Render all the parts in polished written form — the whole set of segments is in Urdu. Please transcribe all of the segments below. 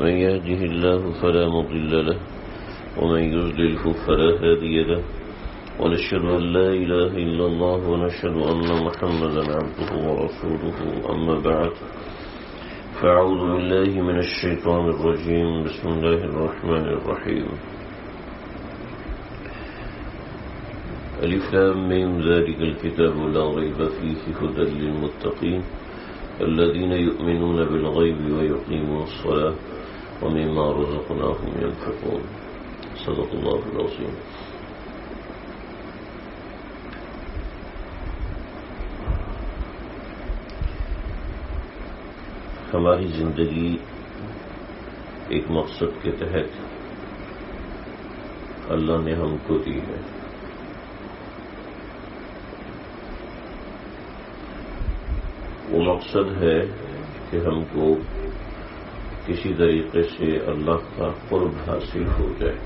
من يهده الله فلا مضل له ومن يضلله فلا هادي له ونشهد أن لا إله إلا الله ونشهد أن محمدا عبده ورسوله أما بعد فأعوذ بالله من الشيطان الرجيم بسم الله الرحمن الرحيم ألف لام ميم ذلك الكتاب لا ريب فيه هدى للمتقين الذين يؤمنون بالغيب ويقيمون الصلاة ومما رزقناهم ينفقون صدق الله العظيم. ہماری زندگی ایک مقصد کے تحت اللہ نے ہم کو دی ہے. وہ مقصد ہے کہ ہم کو کسی طریقے سے اللہ کا قرب حاصل ہو جائے.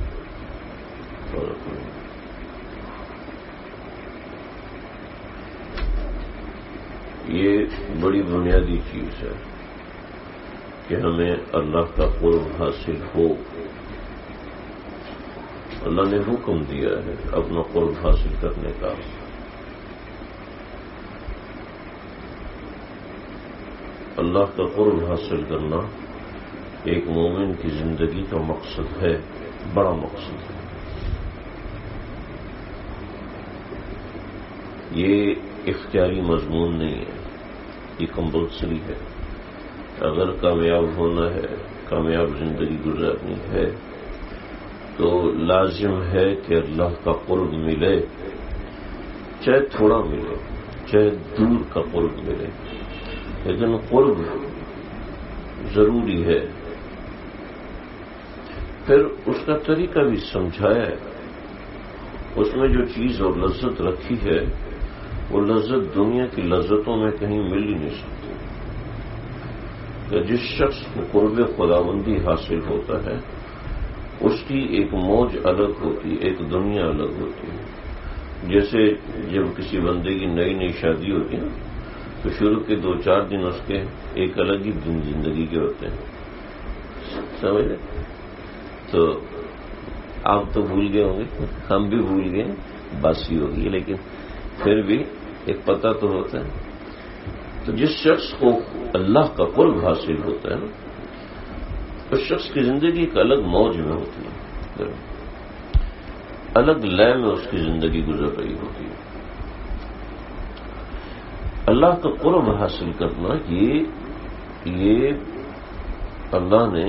یہ بڑی بنیادی چیز ہے کہ ہمیں اللہ کا قرب حاصل ہو. اللہ نے حکم دیا ہے اپنا قرب حاصل کرنے کا. اللہ کا قرب حاصل کرنا ایک مومن کی زندگی کا مقصد ہے, بڑا مقصد ہے. یہ اختیاری مضمون نہیں ہے, یہ کمپلسری ہے. اگر کامیاب ہونا ہے, کامیاب زندگی گزارنی ہے تو لازم ہے کہ اللہ کا قرب ملے, چاہے تھوڑا ملے چاہے دور کا قرب ملے, لیکن قرب ضروری ہے. پھر اس کا طریقہ بھی سمجھایا ہے. اس میں جو چیز اور لذت رکھی ہے وہ لذت دنیا کی لذتوں میں کہیں مل ہی نہیں سکتی. کہ جس شخص کو قرب خداوندی حاصل ہوتا ہے اس کی ایک موج الگ ہوتی, ایک دنیا الگ ہوتی ہے. جیسے جب کسی بندے کی نئی نئی شادی ہوتی ہے تو شروع کے 2-4 دن اس کے ایک الگ ہی دن زندگی کے ہوتے ہیں, سمجھ لیں. تو آپ تو بھول گئے ہوں گے, ہم بھی بھول گئے, باسی ہوگی, لیکن پھر بھی ایک پتہ تو ہوتا ہے. تو جس شخص کو اللہ کا قرب حاصل ہوتا ہے اس شخص کی زندگی ایک الگ موج میں ہوتی ہے, الگ لے میں اس کی زندگی گزر رہی ہوتی ہے. اللہ کا قرب حاصل کرنا یہ اللہ نے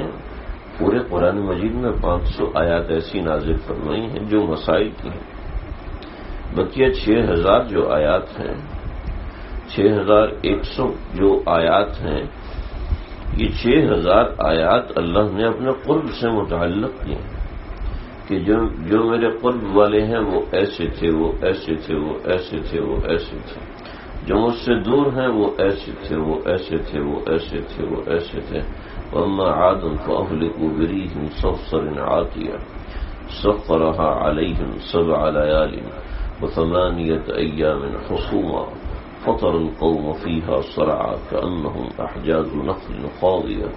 پورے قرآن مجید میں 500 آیات ایسی نازل فرمائی ہیں جو مسائل کی ہیں. بقیہ 6000 جو آیات ہیں, 6100 جو آیات ہیں, یہ 6000 آیات اللہ نے اپنے قرب سے متعلق کی ہیں کہ جو میرے قرب والے ہیں وہ ایسے تھے, وہ ایسے تھے, وہ ایسے تھے, وہ ایسے تھے. جو مجھ سے دور ہیں وہ ایسے تھے, وہ ایسے تھے, وہ ایسے تھے, وہ ایسے تھے. وَأَمَّا عَادٌ فَأَهْلَكُوا بِرِيحٍ صَرْصَرٍ عَاتِيَةٍ سَخَّرَهَا عَلَيْهِمْ 7 لَيَالٍ و8 أَيَّامٍ حُسُومًا فَتَرَى الْقَوْمَ فِيهَا صَرْعَىٰ كَأَنَّهُمْ أَعْجَازُ نَخْلٍ خَاوِيَةٍ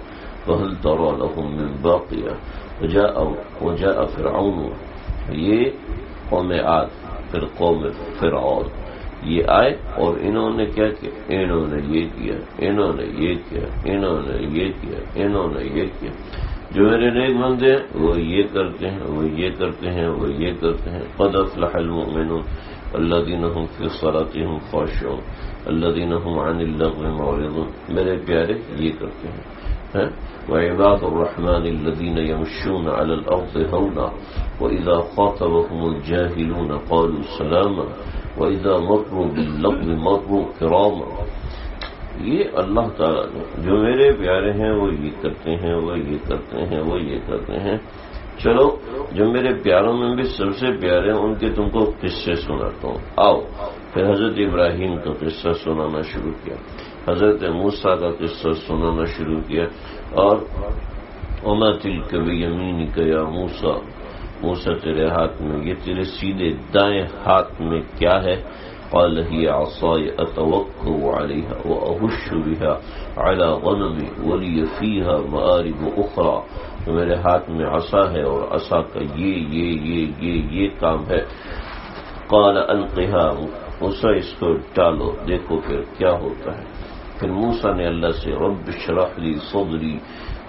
فَهَلْ تَرَىٰ لَهُم مِّن بَاقِيَةٍ وَجَاءَ فِرْعَوْنُ. یہ قوم عاد, پھر قوم فرعون یہ آئے اور انہوں نے کیا کیا, انہوں نے یہ کیا, انہوں نے یہ کیا, انہوں نے یہ کیا, انہوں نے یہ کیا. جو میرے نیک بندے ہیں وہ یہ کرتے ہیں, وہ یہ کرتے ہیں, وہ یہ کرتے ہیں. قد افلح المؤمنون الذين هم في صلاتهم خاشعون الذين هم عن اللغو معرضون. میرے پیارے یہ کرتے ہیں. وعباد الرحمن الذين يمشون على الأرض هونا وإذا خاطبهم الجاهلون قالوا سلاما وَإِذَا مَرُّوا بِاللَّغْوِ مَرُّوا كِرَامًا. یہ اللہ تعالیٰ نے جو میرے پیارے ہیں وہ یہ کرتے ہیں, وہ یہ کرتے ہیں, وہ یہ کرتے ہیں. چلو جو میرے پیاروں میں بھی سب سے پیارے ہیں ان کے تم کو قصے سناتا ہوں, آؤ. پھر حضرت ابراہیم کا قصہ سنانا شروع کیا, حضرت موسیٰ کا قصہ سنانا شروع کیا, اور وَمَا تِلْكَ بِيَمِينِكَ يَا مُوسَىٰ, موسیٰ تیرے ہاتھ میں, یہ تیرے سیدھے دائیں ہاتھ میں کیا ہے؟ قال هي عصاي أتوكأ عليها وأهش بها على غنمي ولي فيها مآرب أخرى. تو میرے ہاتھ میں عصا ہے اور عصا کا یہ کام ہے. قال القها موسیٰ اس کو ڈالو دیکھو پھر کیا ہوتا ہے. پھر موسیٰ نے اللہ سے رب اشرح لی صدری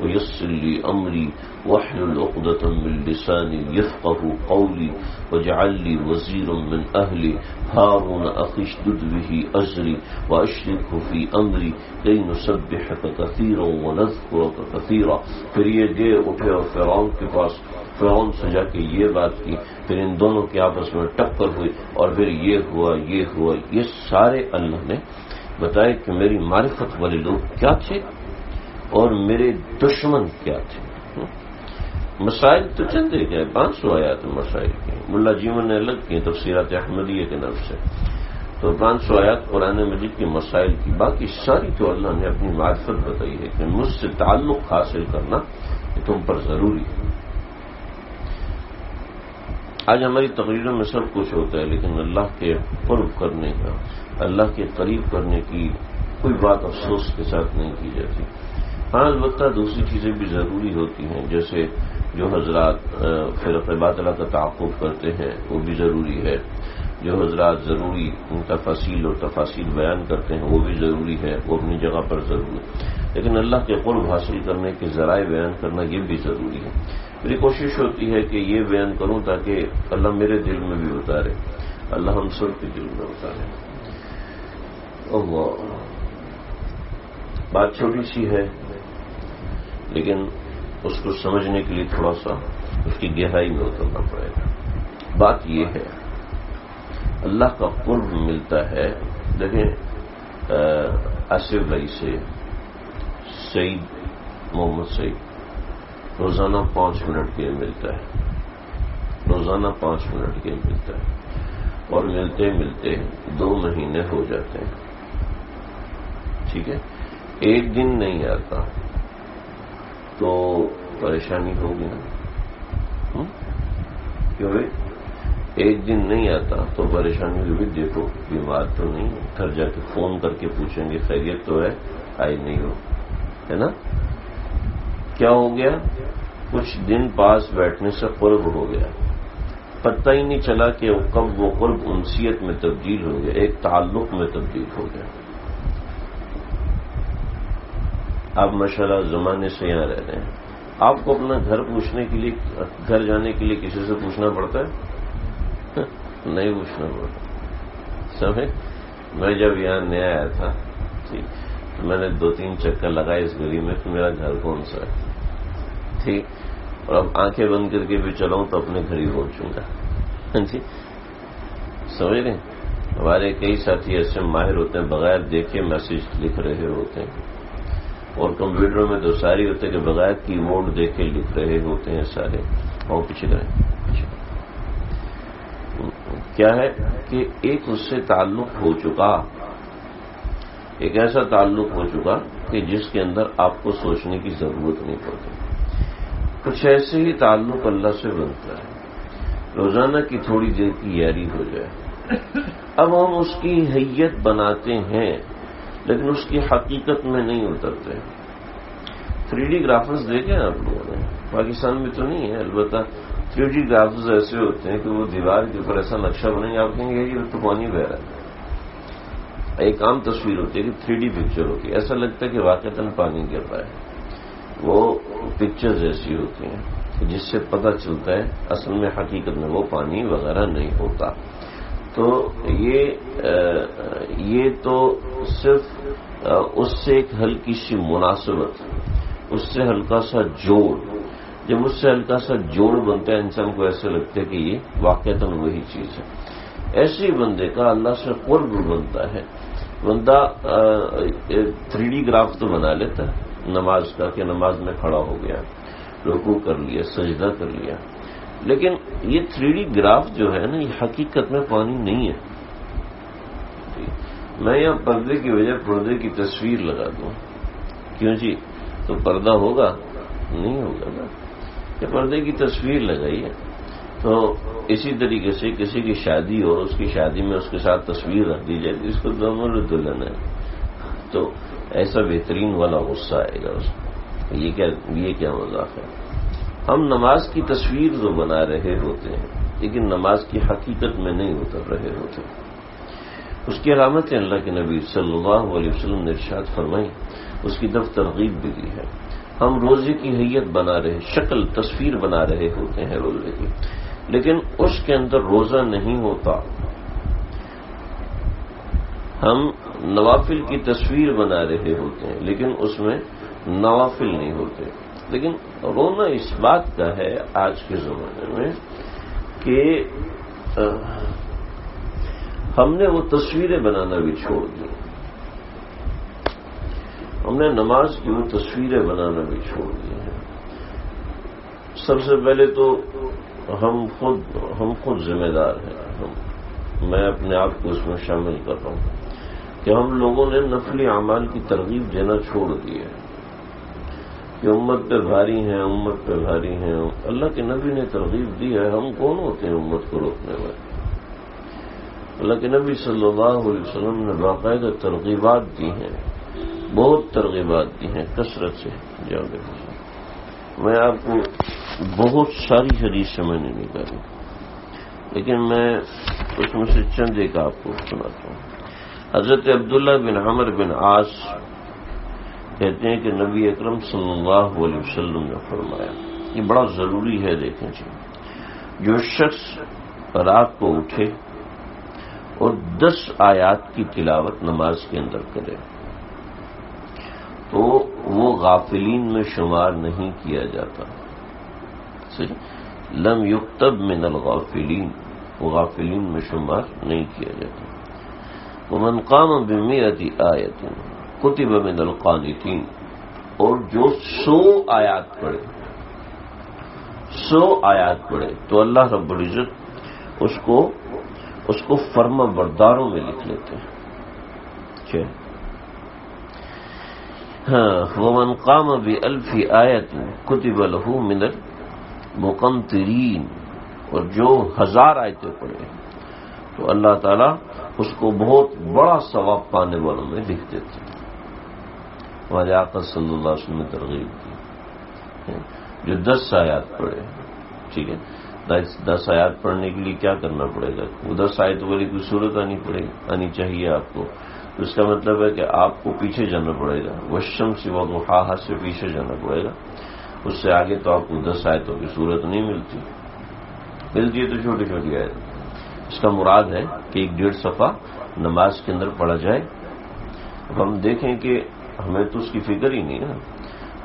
ویسر لی امری واحلل عقدۃ من لسانی یفقهوا قولی واجعل لی وزیرا من اہلی ہارون اخی اشدد به ازری واشرکه فی امری کی نسبحک کثیرا ونذکرک کثیرا. پھر یہ گئے اٹھے اور فرعون کے پاس فرعون سے جا کے یہ بات کی. پھر ان دونوں کے آپس میں ٹکر ہوئی اور پھر یہ ہوا. یہ سارے اللہ نے بتایا کہ میری معرفت والے لوگ کیا تھے اور میرے دشمن کیا تھے. مسائل تو چند ایک ہیں، 500 آیات مسائل کے. ملا جیون نے الگ کی تفسیرات احمدیہ کے نام سے، تو 500 آیات قرآن مجید کے مسائل کی. باقی ساری تو اللہ نے اپنی معرفت بتائی ہے کہ مجھ سے تعلق حاصل کرنا یہ تم پر ضروری ہے. آج ہماری تقریروں میں سب کچھ ہوتا ہے لیکن اللہ کے قرب کرنے کا، اللہ کے قریب کرنے کی کوئی بات افسوس کے ساتھ نہیں کی جاتی. ہاں البتہ دوسری چیزیں بھی ضروری ہوتی ہیں، جیسے جو حضرات فرق باطلہ کا تعاقب کرتے ہیں وہ بھی ضروری ہے. جو حضرات ضروری تفاصیل اور تفاصیل بیان کرتے ہیں وہ بھی ضروری ہے، وہ اپنی جگہ پر ضروری ہے. لیکن اللہ کے قرب حاصل کرنے کے ذرائع بیان کرنا یہ بھی ضروری ہے. میری کوشش ہوتی ہے کہ یہ بیان کروں تاکہ اللہ میرے دل میں بھی اتارے، اللہ ہم سب کے دل میں اتارے. اللہ بات چھوٹی سی ہے لیکن اس کو سمجھنے کے لیے تھوڑا سا اس کی گہرائی میں اترنا پڑے گا. بات یہ ہے اللہ کا قرب ملتا ہے. دیکھیں آصف بھائی سے سعید محمد سعید روزانہ 5 منٹ کے ملتا ہے، روزانہ 5 منٹ کے ملتا ہے اور ملتے ملتے 2 مہینے ہو جاتے ہیں. ٹھیک ہے، ایک دن نہیں آتا تو پریشانی ہوگی نا. کیوں بھائی ایک دن نہیں آتا تو پریشانی ہوگی. دیکھو بیمار تو نہیں، گھر جا کے فون کر کے پوچھیں گے خیریت تو ہے، آئی نہیں ہو، ہے نا. کیا ہو گیا؟ کچھ دن پاس بیٹھنے سے قرب ہو گیا، پتہ ہی نہیں چلا کہ کب وہ قرب انسیت میں تبدیل ہو گیا، ایک تعلق میں تبدیل ہو گیا. آپ ماشاءاللہ زمانے سے یہاں رہ رہے ہیں، آپ کو اپنا گھر پوچھنے کے لیے، گھر جانے کے لیے کسی سے پوچھنا پڑتا ہے؟ نہیں پوچھنا پڑتا. سمجھے؟ میں جب یہاں نیا آیا تھا ٹھیک تو میں نے 2-3 چکر لگائے اس گلی میں کہ میرا گھر کون سا ہے. ٹھیک، اور اب آنکھیں بند کر کے بھی چلاؤں تو اپنے گھر ہی پہنچوں گا. جی سمجھ رہے ہیں؟ ہمارے کئی ساتھی ایسے ماہر ہوتے ہیں بغیر دیکھے میسج لکھ رہے ہوتے ہیں، اور کمپیوٹر میں تو ساری ہوتے ہیں کہ بغیر کی بورڈ دیکھے لکھ رہے ہوتے ہیں سارے. اور پیچھے کریں کیا ہے کہ ایک اس سے تعلق ہو چکا، ایک ایسا تعلق ہو چکا کہ جس کے اندر آپ کو سوچنے کی ضرورت نہیں پڑتی. کچھ ایسے ہی تعلق اللہ سے بنتا ہے، روزانہ کی تھوڑی دیر کی یاری ہو جائے. اب ہم اس کی حیت بناتے ہیں لیکن اس کی حقیقت میں نہیں اترتے. 3D گرافکس دیکھیں آپ لوگوں نے، پاکستان میں تو نہیں ہے البتہ 3D گرافکس ایسے ہوتے ہیں کہ وہ دیوار کے اوپر ایسا نقشہ بنیں گے آپ کہیں گے یہ تو پانی بہ رہا ہے. ایک عام تصویر ہوتی ہے کہ 3D پکچر ہوتی ہے، ایسا لگتا ہے کہ واقعتاً پانی گر رہا ہے. وہ پکچرز ایسی ہوتی ہیں جس سے پتہ چلتا ہے اصل میں حقیقت میں وہ پانی وغیرہ نہیں ہوتا. تو یہ تو صرف اس سے ایک ہلکی سی مناسبت، اس سے ہلکا سا جوڑ، جب اس سے ہلکا سا جوڑ بنتا ہے انسان کو ایسا لگتا ہے کہ یہ واقعتاً وہی چیز ہے. ایسے ہی بندے کا اللہ سے قرب بنتا ہے. بندہ 3D گراف تو بنا لیتا ہے نماز کا کہ نماز میں کھڑا ہو گیا، رکوع کر لیا، سجدہ کر لیا، لیکن یہ 3D گراف جو ہے نا یہ حقیقت میں پانی نہیں ہے. میں یہاں پردے کی وجہ پردے کی تصویر لگا دوں، کیوں جی؟ تو پردہ ہوگا؟ نہیں ہوگا نا. کہ پردے کی تصویر لگائی ہے تو اسی طریقے سے کسی کی شادی ہو، اس کی شادی میں اس کے ساتھ تصویر رکھ دی جائے، اس کو دمر دلہن ہے، تو ایسا بہترین والا غصہ آئے گا اس کو، یہ کیا مذاق ہے؟ ہم نماز کی تصویر جو بنا رہے ہوتے ہیں لیکن نماز کی حقیقت میں نہیں اتر رہے ہوتے. اس کی علامتیں اللہ کے نبی صلی اللہ علیہ وسلم نے ارشاد فرمائی، اس کی طرف ترغیب بھی دی ہے. ہم روزے کی حیت بنا رہے، شکل تصویر بنا رہے ہوتے ہیں روزے کی، لیکن اس کے اندر روزہ نہیں ہوتا. ہم نوافل کی تصویر بنا رہے ہوتے ہیں لیکن اس میں نوافل نہیں ہوتے. لیکن رونا اس بات کا ہے آج کے زمانے میں کہ ہم نے وہ تصویریں بنانا بھی چھوڑ دی، ہم نے نماز کی وہ تصویریں بنانا بھی چھوڑ دی ہیں. سب سے پہلے تو ہم خود ذمہ دار ہیں. میں اپنے آپ کو اس میں شامل کر رہا ہوں کہ ہم لوگوں نے نفلی اعمال کی ترغیب دینا چھوڑ دی ہے کہ امت پہ بھاری ہیں، امت پہ بھاری ہیں. اللہ کے نبی نے ترغیب دی ہے، ہم کون ہوتے ہیں امت کو روکنے والے؟ اللہ کے نبی صلی اللہ علیہ وسلم نے باقاعدہ ترغیبات دی ہیں، بہت ترغیبات دی ہیں کثرت سے. میں آپ کو بہت ساری حدیث سے میں نے نکالی، لیکن میں اس میں سے چند ایک آپ کو سناتا ہوں. حضرت عبداللہ بن عمر بن عاص کہتے ہیں کہ نبی اکرم صلی اللہ علیہ وسلم نے فرمایا، یہ بڑا ضروری ہے. دیکھیں جی، جو شخص رات کو اٹھے اور 10 آیات کی تلاوت نماز کے اندر کرے تو وہ غافلین میں شمار نہیں کیا جاتا. لم یکتب من الغافلین، وہ غافلین میں شمار نہیں کیا جاتا. ومن قام ب100 آیۃ کتب من القانتین، اور جو 100 آیات پڑھے، 100 آیات پڑھے تو اللہ رب العزت اس کو فرما برداروں میں لکھ لیتے ہیں. ومن قام ب1000 آیۃ کتب له من المقنطرین، اور جو 1000 آیتیں پڑھے تو اللہ تعالیٰ اس کو بہت بڑا ثواب پانے والوں میں لکھ دیتے ہیں. ہمارے آقا صلی اللہ علیہ وسلم نے ترغیب کی. جو 10 آیات پڑھے، ٹھیک ہے، 10 آیات پڑھنے کے لیے کیا کرنا پڑے گا؟ وہ 10 آیت والی کوئی صورت آنی چاہیے آپ کو. تو اس کا مطلب ہے کہ آپ کو پیچھے جانا پڑے گا، والشمس وضحاہا سے پیچھے جانا پڑے گا. اس سے آگے تو آپ کو 10 آیتوں کی صورت نہیں ملتی ہے تو چھوٹی چھوٹی آیت. اس کا مراد ہے کہ 1.5 صفحہ نماز کے اندر پڑھا جائے. اب ہم دیکھیں کہ ہمیں تو اس کی فکر ہی نہیں ہے.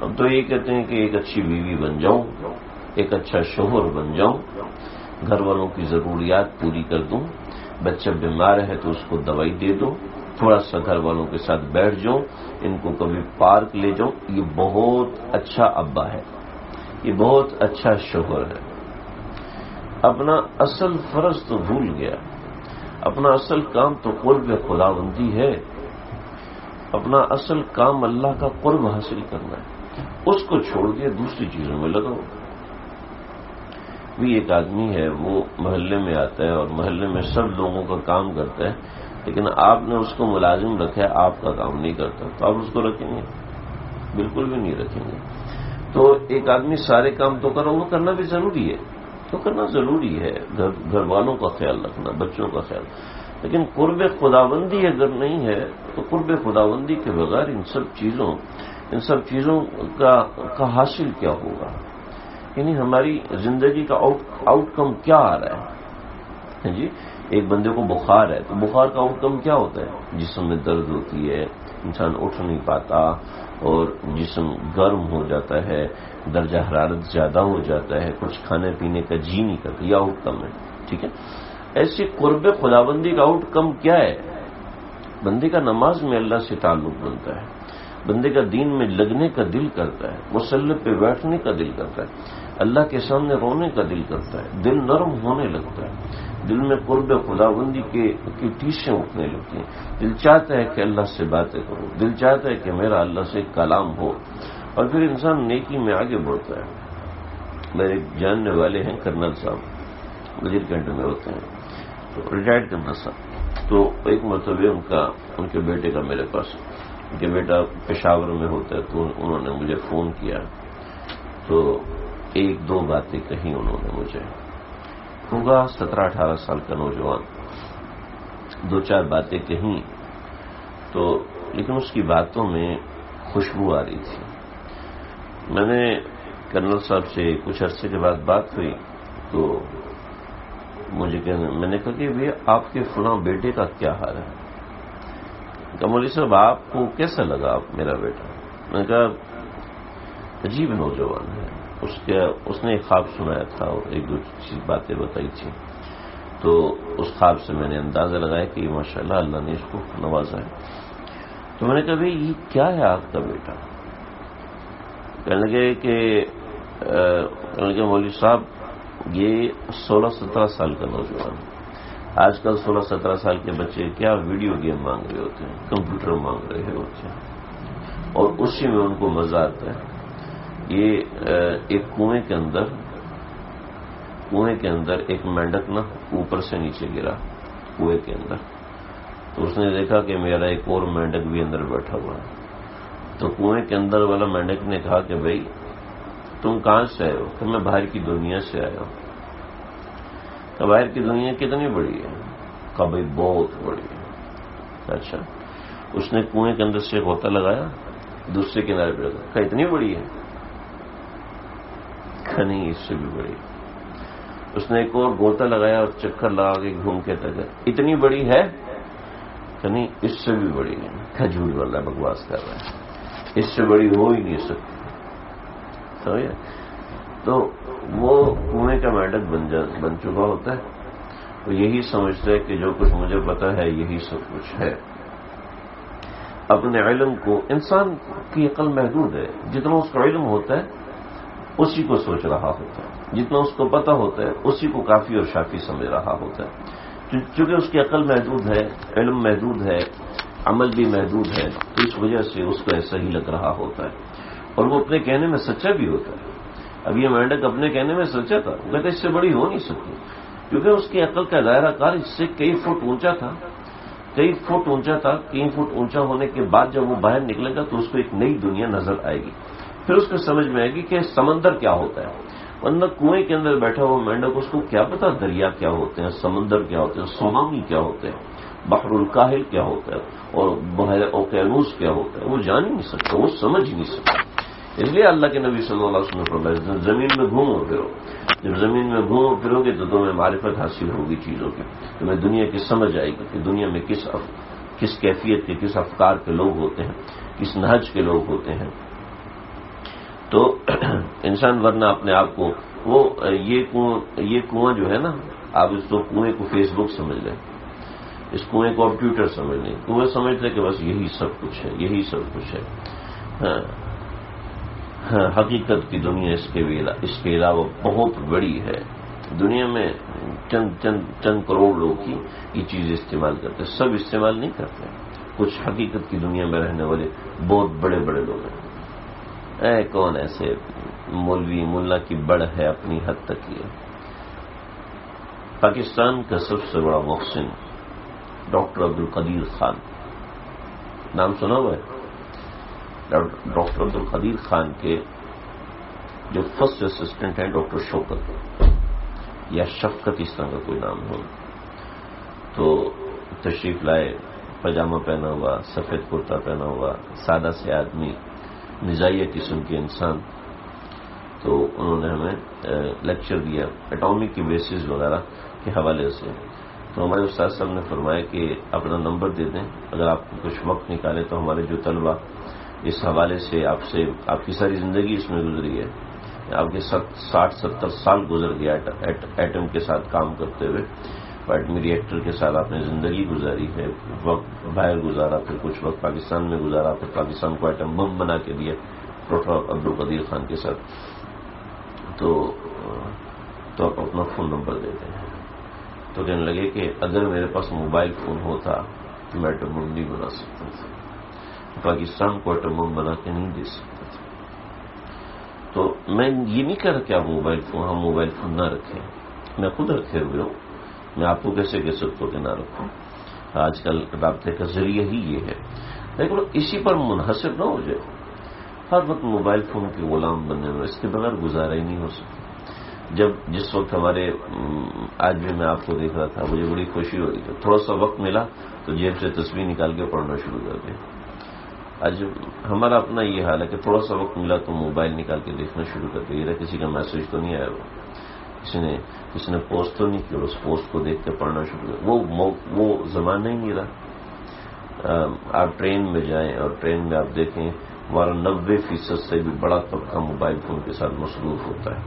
ہم تو یہ کہتے ہیں کہ ایک اچھی بیوی بن جاؤں، ایک اچھا شوہر بن جاؤں، گھر والوں کی ضروریات پوری کر دوں، بچہ بیمار ہے تو اس کو دوائی دے دو، تھوڑا سا گھر والوں کے ساتھ بیٹھ جاؤں، ان کو کبھی پارک لے جاؤں. یہ بہت اچھا ابا ہے، یہ بہت اچھا شوہر ہے. اپنا اصل فرض تو بھول گیا. اپنا اصل کام تو قرب خداوندی ہے. اپنا اصل کام اللہ کا قرب حاصل کرنا ہے. اس کو چھوڑ کے دوسری چیزوں میں لگاؤ. بھی ایک آدمی ہے، وہ محلے میں آتا ہے اور محلے میں سب لوگوں کا کام کرتا ہے، لیکن آپ نے اس کو ملازم رکھا ہے، آپ کا کام نہیں کرتا، تو آپ اس کو رکھیں گے؟ بالکل بھی نہیں رکھیں گے. تو ایک آدمی سارے کام تو کرو، وہ کرنا بھی ضروری ہے، تو کرنا ضروری ہے. گھر والوں کا خیال رکھنا، بچوں کا خیال. لیکن قرب خداوندی اگر نہیں ہے تو قرب خداوندی کے بغیر ان سب چیزوں کا حاصل کیا ہوگا؟ یعنی ہماری زندگی کا آؤٹ کم کیا آ رہا ہے؟ جی، ایک بندے کو بخار ہے تو بخار کا آؤٹ کم کیا ہوتا ہے؟ جسم میں درد ہوتی ہے، انسان اٹھ نہیں پاتا اور جسم گرم ہو جاتا ہے، درجہ حرارت زیادہ ہو جاتا ہے، کچھ کھانے پینے کا جی نہیں کرتا. یہ آؤٹ کم ہے. ٹھیک ہے، ایسی قرب خداوندی کا آؤٹ کم کیا ہے؟ بندے کا نماز میں اللہ سے تعلق بنتا ہے، بندے کا دین میں لگنے کا دل کرتا ہے، مصلی پہ بیٹھنے کا دل کرتا ہے، اللہ کے سامنے رونے کا دل کرتا ہے، دل نرم ہونے لگتا ہے، دل میں قرب خداوندی کی ٹیشیں اٹھنے لگتی ہیں. دل چاہتا ہے کہ اللہ سے باتیں کروں، دل چاہتا ہے کہ میرا اللہ سے کلام ہو، اور پھر انسان نیکی میں آگے بڑھتا ہے. میرے جاننے والے ہیں کرنل صاحب، وزیر کینٹر میں ہوتے ہیں، تو ریٹائرڈ کرنا سا. تو ایک مرتبہ ان کے بیٹے کا میرے پاس، ان کے بیٹا پشاور میں ہوتا ہے، تو انہوں نے مجھے فون کیا. تو ایک دو باتیں کہیں انہوں نے مجھے، ہوگا 17-18 سال کا نوجوان، دو چار باتیں کہیں تو، لیکن اس کی باتوں میں خوشبو آ رہی تھی. میں نے کرنل صاحب سے کچھ عرصے کے بعد بات ہوئی تو میں نے کہا کہ بھئی آپ کے فلاں بیٹے کا کیا حال ہے؟ کہ مولوی صاحب آپ کو کیسا لگا میرا بیٹا؟ میں نے کہا عجیب نوجوان ہے، اس نے ایک خواب سنایا تھا اور ایک دو چیز باتیں بتائی تھی، تو اس خواب سے میں نے اندازہ لگایا کہ ماشاءاللہ اللہ نے اس کو نوازا ہے. تو میں نے کہا بھئی یہ کیا ہے آپ کا بیٹا؟ کہنے لگے کہ مولوی صاحب یہ 16-17 سال کا نوجوان ہے. آج کل 16-17 سال کے بچے کیا ویڈیو گیم مانگ رہے ہوتے ہیں، کمپیوٹر مانگ رہے ہوتے ہیں، اور اسی میں ان کو مزہ آتا ہے. یہ ایک کنویں کے اندر ایک مینڈک نا اوپر سے نیچے گرا کنویں کے اندر، تو اس نے دیکھا کہ میرا ایک اور مینڈک بھی اندر بیٹھا ہوا ہے. تو کنویں کے اندر والا مینڈک نے کہا کہ بھائی تم کہاں سے آئے ہو؟ کہ میں باہر کی دنیا سے آیا ہوں. کہ باہر کی دنیا کتنی بڑی ہے؟ کہا بھائی بہت بڑی ہے. اچھا. اس نے کنویں کے اندر سے غوطہ لگایا، دوسرے کنارے پہ لگا. کہا اتنی بڑی ہے؟ کہا نہیں اس سے بھی بڑی. اس نے ایک اور غوطہ لگایا اور چکر لگا کے گھوم کے تک. اتنی بڑی ہے؟ کہ نہیں اس سے بھی بڑی ہے. کہا جھوٹ بول رہا ہے، بکواس کر رہا ہے، اس سے بڑی ہو ہی نہیں سکتی. سمجھے؟ تو وہ کنویں کا مینڈک بن چکا ہوتا ہے. وہ یہی سمجھتا ہے کہ جو کچھ مجھے پتا ہے یہی سب کچھ ہے. اپنے علم کو، انسان کی عقل محدود ہے، جتنا اس کا علم ہوتا ہے اسی کو سوچ رہا ہوتا ہے، جتنا اس کو پتا ہوتا ہے اسی کو کافی اور شافی سمجھ رہا ہوتا ہے. چونکہ اس کی عقل محدود ہے، علم محدود ہے، عمل بھی محدود ہے، تو اس وجہ سے اس کو ایسا ہی لگ رہا ہوتا ہے. اور وہ اپنے کہنے میں سچا بھی ہوتا ہے. اب یہ مینڈک اپنے کہنے میں سچا تھا، وہ کہتے اس سے بڑی ہو نہیں سکتی، کیونکہ اس کی عقل کا دائرہ کار اس سے کئی فٹ اونچا تھا. کئی فٹ اونچا ہونے کے بعد جب وہ باہر نکلے گا تو اس کو ایک نئی دنیا نظر آئے گی. پھر اس کو سمجھ میں آئے گی کہ سمندر کیا ہوتا ہے. ورنہ کنویں کے اندر بیٹھا ہوا مینڈک اس کو کیا پتا دریا کیا ہوتے ہیں، سمندر کیا ہوتے ہیں، سونامی کیا ہوتے ہیں، بحر الکاہل کیا ہوتا ہے، اور بحر اوقیانوس کیا ہوتا ہے. وہ جان ہی نہیں سکتا، وہ سمجھ ہی نہیں سکتا. اس لیے اللہ کے نبی صلی اللہ علیہ وسلم نے فرمایا زمین میں گھومو پھرو. جب زمین میں گھومو پھرو گے تو تمہیں معرفت حاصل ہوگی چیزوں کی، تمہیں دنیا کی سمجھ آئے گی کہ دنیا میں کس کیفیت کے، کس افکار کے لوگ ہوتے ہیں، کس نہج کے لوگ ہوتے ہیں. تو انسان ورنہ اپنے آپ کو یہ کنواں جو ہے نا، آپ اس کو کنویں کو فیس بک سمجھ لیں، اس کنویں کو آپ ٹویٹر سمجھ لیں. کنویں سمجھتے کہ بس یہی سب کچھ ہے، یہی سب کچھ ہے. ہاں حقیقت کی دنیا اس کے علاوہ بہت بڑی ہے. دنیا میں چند کروڑ لوگ ہی یہ چیز استعمال کرتے، سب استعمال نہیں کرتے. کچھ حقیقت کی دنیا میں رہنے والے بہت بڑے بڑے لوگ ہیں. کون ایسے مولوی ملا کی بڑھ ہے اپنی حد تک. یہ پاکستان کا سب سے بڑا محسن ڈاکٹر عبدالقدیر خان، نام سنا ہوا ہے؟ ڈاکٹر عبدالقدیر خان کے جو فرسٹ اسسٹنٹ ہیں ڈاکٹر شوکت یا شفقت، اس طرح کا کوئی نام ہو، تو تشریف لائے، پاجامہ پہنا ہوا، سفید کرتا پہنا ہوا، سادہ سے آدمی، مزاحیہ قسم کے انسان. تو انہوں نے ہمیں لیکچر دیا ایٹامک کی بیسز وغیرہ کے حوالے سے. تو ہمارے استاد صاحب نے فرمایا کہ اپنا نمبر دے دیں، اگر آپ کو کچھ وقت نکالے تو ہمارے جو طلبہ اس حوالے سے آپ کی ساری زندگی اس میں گزری ہے، آپ کے 60-70 سال گزر گیا ایٹم کے ساتھ کام کرتے ہوئے، ایٹمی ری ایکٹر کے ساتھ آپ نے زندگی گزاری ہے، وقت باہر گزارا، پھر کچھ وقت پاکستان میں گزارا، پھر پاکستان کو ایٹم بم بنا کے دیا ڈاکٹر عبدالقدیر خان کے ساتھ. تو آپ اپنا فون نمبر دیتے ہیں. تو کہنے لگے کہ اگر میرے پاس موبائل فون ہوتا تو میں ایٹم بم نہیں بنا سکتا تھا، پاکستان کو ایٹم بم بنا کے نہیں دے سکتا تھا. تو میں یہ نہیں کہہ رہا کہ آپ ہم موبائل فون نہ رکھیں، میں خود رکھے ہوئے ہوں، میں آپ کو کیسے کہہ سکتا ہوں کہ نہ رکھوں؟ آج کل رابطے کا ذریعہ ہی یہ ہے، لیکن اسی پر منحصر نہ ہو جائے، ہر وقت موبائل فون کے غلام بننے میں، اس کے بغیر گزارا ہی نہیں ہو سکتا۔ جس وقت ہمارے آج بھی میں آپ کو دیکھ رہا تھا، مجھے بڑی خوشی ہو رہی تھی، تھوڑا سا وقت ملا تو جیب سے تسبیح نکال کے پڑھنا شروع کر دیا۔ آج ہمارا اپنا یہ حال ہے کہ تھوڑا سا وقت ملا تو موبائل نکال کے دیکھنا شروع کر دیا، کسی کا میسج تو نہیں آیا، کسی نے پوسٹ تو نہیں کیا، اس پوسٹ کو دیکھ کے پڑھنا شروع کر، وہ زمانہ ہی نہیں رہا۔ آپ ٹرین میں جائیں اور ٹرین میں آپ دیکھیں ہمارا 90% سے بھی بڑا طبقہ موبائل فون کے ساتھ مصروف ہوتا ہے۔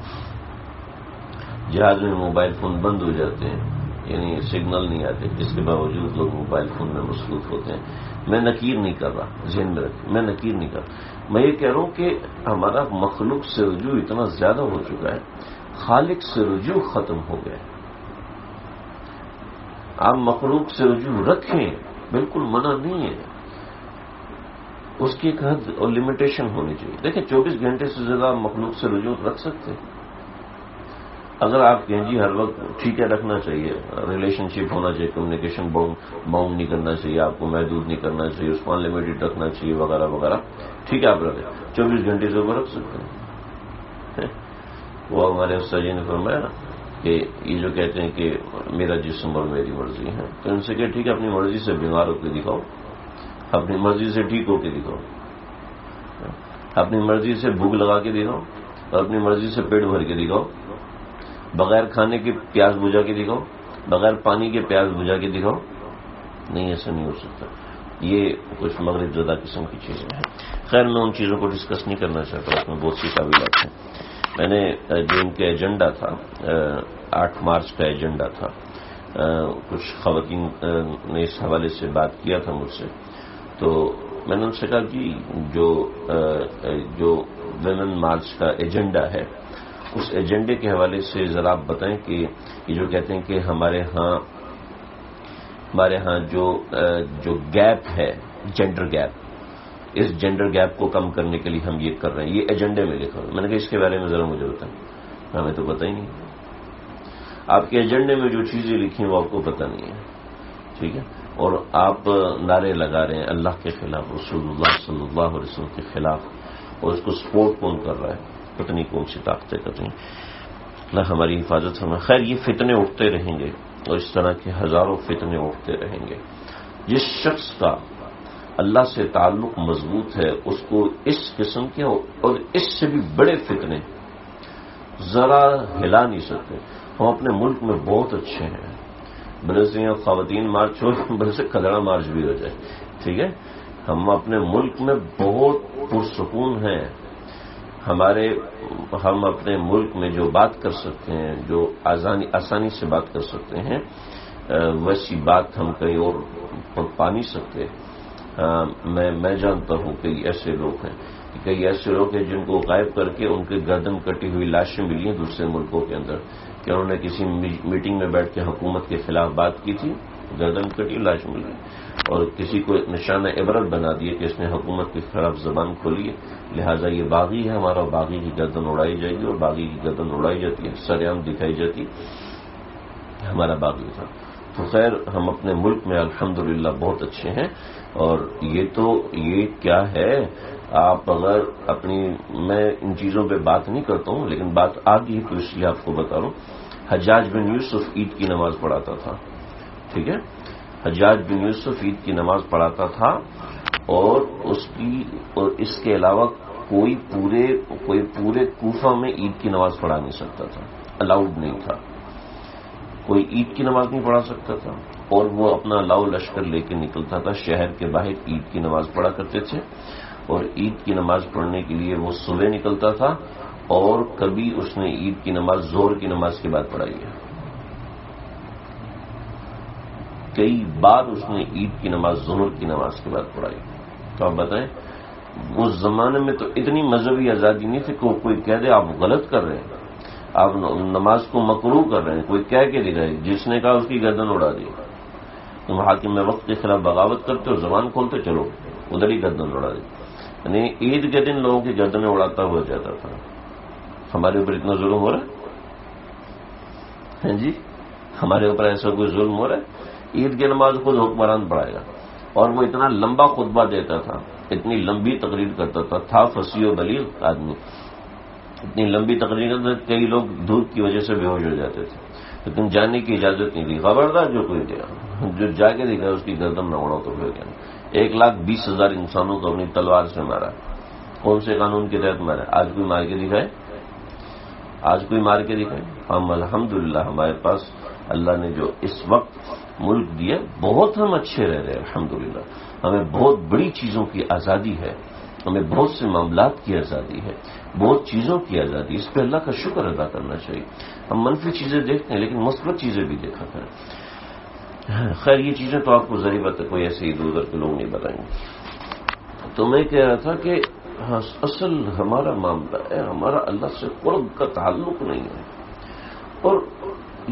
جہاز میں موبائل فون بند ہو جاتے ہیں، یعنی سگنل نہیں آتے، اس کے باوجود لوگ موبائل فون میں مصروف ہوتے ہیں۔ میں نکیر نہیں کر رہا، ذہن میں رکھیں، میں نکیر نہیں کر رہا، میں یہ کہہ رہا ہوں کہ ہمارا مخلوق سے رجوع اتنا زیادہ ہو چکا ہے، خالق سے رجوع ختم ہو گیا۔ آپ مخلوق سے رجوع رکھیں، بالکل منع نہیں ہے، اس کی ایک حد اور لمیٹیشن ہونی چاہیے۔ دیکھیں 24 گھنٹے سے زیادہ آپ مخلوق سے رجوع رکھ سکتے ہیں۔ اگر آپ کہیں جی ہر وقت ٹھیک ہے رکھنا چاہیے، ریلیشن شپ ہونا چاہیے، کمیونیکیشن باؤنڈ نہیں کرنا چاہیے، آپ کو محدود نہیں کرنا چاہیے، اس کو انلمیٹڈ رکھنا چاہیے وغیرہ وغیرہ، ٹھیک ہے آپ رکھیں، 24 گھنٹے سے اوپر رکھ سکتے ہیں۔ وہ ہمارے استاد جی نے فرمایا نا کہ یہ جو کہتے ہیں کہ میرا جسم اور میری مرضی ہے، تو ان سے کہ ٹھیک ہے اپنی مرضی سے بیمار ہو کے دکھاؤ، اپنی مرضی سے ٹھیک ہو کے دکھاؤ، اپنی مرضی سے بھوک لگا کے دکھاؤ اور اپنی مرضی سے پیٹ بھر کے دکھاؤ، بغیر کھانے کی پیاس بجھا کے دکھاؤ، بغیر پانی کے پیاس بجھا کے دکھاؤ، نہیں ایسا نہیں ہو سکتا۔ یہ کچھ مغرب زدہ قسم کی چیزیں ہیں۔ خیر میں ان چیزوں کو ڈسکس نہیں کرنا چاہتا، اس میں بہت سی قابلات ہیں۔ میں نے جو ان کا ایجنڈا تھا 8 مارچ کا ایجنڈا تھا، کچھ خواتین نے اس حوالے سے بات کیا تھا مجھ سے، تو میں نے ان سے کہا کہ جو ویمن مارچ کا ایجنڈا ہے اس ایجنڈے کے حوالے سے ذرا آپ بتائیں کہ یہ جو کہتے ہیں کہ ہمارے ہاں جو گیپ ہے، جینڈر گیپ، اس جینڈر گیپ کو کم کرنے کے لیے ہم یہ کر رہے ہیں، یہ ایجنڈے میں لکھا ہے۔ میں نے کہا اس کے بارے میں ذرا مجھے بتائیں، ہمیں تو پتہ ہی نہیں، آپ کے ایجنڈے میں جو چیزیں لکھی ہیں وہ آپ کو پتہ نہیں ہے، ٹھیک ہے، اور آپ نعرے لگا رہے ہیں اللہ کے خلاف، رسول اللہ صلی اللہ علیہ وسلم کے خلاف، اور اس کو سپورٹ کون کر رہا ہے؟ پتنی کون سی طاقتیں کر رہی ہیں، اللہ ہماری حفاظت فرمائے۔ خیر یہ فتنے اٹھتے رہیں گے اور اس طرح کے ہزاروں فتنے اٹھتے رہیں گے۔ جس شخص کا اللہ سے تعلق مضبوط ہے اس کو اس قسم کے اور اس سے بھی بڑے فتنے ذرا ہلا نہیں سکتے۔ ہم اپنے ملک میں بہت اچھے ہیں، بھلے سے یہاں خواتین مارچ ہو، بھلے سے کھدڑا مارچ بھی ہو جائے، ٹھیک ہے، ہم اپنے ملک میں بہت پرسکون ہیں۔ ہم اپنے ملک میں جو بات کر سکتے ہیں، جو آسانی سے بات کر سکتے ہیں، ویسی بات ہم کہیں اور پا نہیں سکتے۔ میں جانتا ہوں کئی ایسے لوگ ہیں جن کو غائب کر کے ان کے گردن کٹی ہوئی لاشیں ملی ہیں دوسرے ملکوں کے اندر، کہ انہوں نے کسی میٹنگ میں بیٹھ کے حکومت کے خلاف بات کی تھی، گردن کٹی لاش ملی، اور کسی کو نشانہ عبرت بنا دیے کہ اس نے حکومت کے خلاف زبان کھولی ہے، لہٰذا یہ باغی ہے ہمارا، باغی کی گردن اڑائی جائے گی، اور باغی کی گردن اڑائی جاتی ہے، سرعام دکھائی جاتی ہمارا باغی تھا۔ تو خیر ہم اپنے ملک میں الحمدللہ بہت اچھے ہیں، اور یہ کیا ہے، آپ اگر میں ان چیزوں پہ بات نہیں کرتا ہوں لیکن بات آ گئی تو اس لیے آپ کو بتا رہا ہوں۔ حجاج بن یوسف عید کی نماز پڑھاتا تھا، ٹھیک ہے، حجاج بن یوسف عید کی نماز پڑھاتا تھا، اور اس کے علاوہ کوئی پورے کوفہ میں عید کی نماز پڑھا نہیں سکتا تھا، الاؤڈ نہیں تھا، کوئی عید کی نماز نہیں پڑھا سکتا تھا، اور وہ اپنا لاؤ لشکر لے کے نکلتا تھا، شہر کے باہر عید کی نماز پڑھا کرتے تھے، اور عید کی نماز پڑھنے کے لیے وہ صبح نکلتا تھا، اور کبھی اس نے عید کی نماز ظہر کی نماز کے بعد پڑھائی ہے، کئی بار اس نے عید کی نماز ظہر کی نماز کے بعد پڑھائی۔ تو آپ بتائیں اس زمانے میں تو اتنی مذہبی آزادی نہیں تھی کہ کوئی کہہ دے آپ غلط کر رہے ہیں، آپ نماز کو مکروہ کر رہے ہیں، کوئی کہہ کے دکھائے، جس نے کہا اس کی گردن اڑا دی۔ تم حاکم وقت کے خلاف بغاوت کرتے ہو، زبان کھولتے چلو ادھر ہی گردن اڑا دی، یعنی عید کے دن لوگوں کی گردنیں اڑاتا ہوا جاتا تھا۔ ہمارے اوپر اتنا ظلم ہو رہا ہے، ہیں جی، ہمارے اوپر ایسا کوئی ظلم ہو رہا ہے؟ عید کی نماز خود حکمران پڑھائے گا، اور وہ اتنا لمبا خطبہ دیتا تھا، اتنی لمبی تقریر کرتا تھا فصیح و بلیغ آدمی، اتنی لمبی تقریر کرتا تھا، کئی لوگ دھوپ کی وجہ سے بے ہوش ہو جاتے تھے، لیکن جانے کی اجازت نہیں دی، خبردار جو کوئی دیا، جو جا کے دکھا اس کی گردن نہ اڑاؤ تو پھر کیا۔ 1,20,000 انسانوں کو اپنی تلوار سے مارا، کون سے قانون کے تحت مارا؟ آج کوئی مار کے دکھائے؟ آج کوئی مار کے دکھائے؟ ہم الحمدللہ ہمارے پاس اللہ نے جو اس وقت ملک دیا، بہت ہم اچھے رہ رہے ہیں الحمدللہ، ہمیں بہت بڑی چیزوں کی آزادی ہے، ہمیں بہت سے معاملات کی آزادی ہے، بہت چیزوں کی آزادی، اس پہ اللہ کا شکر ادا کرنا چاہیے۔ ہم منفی چیزیں دیکھتے ہیں لیکن مثبت چیزیں بھی دیکھا کریں۔ خیر یہ چیزیں تو آپ کو ظاہر بات ہے کوئی ایسے ادھر ادھر کے لوگ نہیں بتائیں گے۔ تو میں کہہ رہا تھا کہ اصل ہمارا معاملہ ہے، ہمارا اللہ سے قرب کا تعلق نہیں ہے، اور